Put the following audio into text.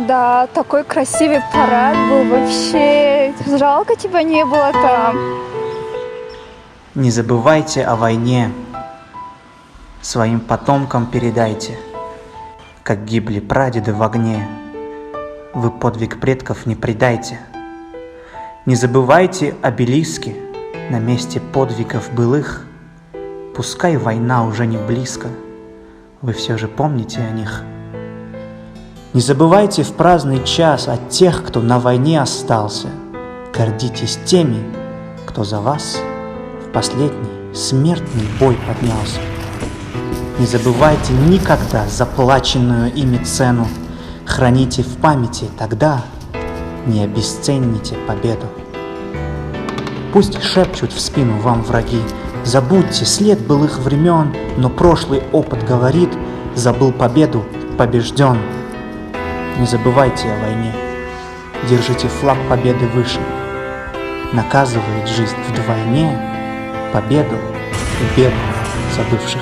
Да, такой красивый парад был вообще. Жалко тебя не было там. Не забывайте о войне. Своим потомкам передайте, как гибли прадеды в огне. Вы подвиг предков не предайте. Не забывайте обелиски на месте подвигов былых. Пускай война уже не близко, вы все же помните о них. Не забывайте в праздный час о тех, кто на войне остался. Гордитесь теми, кто за вас в последний смертный бой поднялся. Не забывайте никогда заплаченную ими цену. Храните в памяти, тогда не обесценните победу. Пусть шепчут в спину вам враги: забудьте след былых времен, но прошлый опыт говорит: забыл победу, побежден. Не забывайте о войне, держите флаг победы выше. Наказывает жизнь вдвойне победу и беду забывших.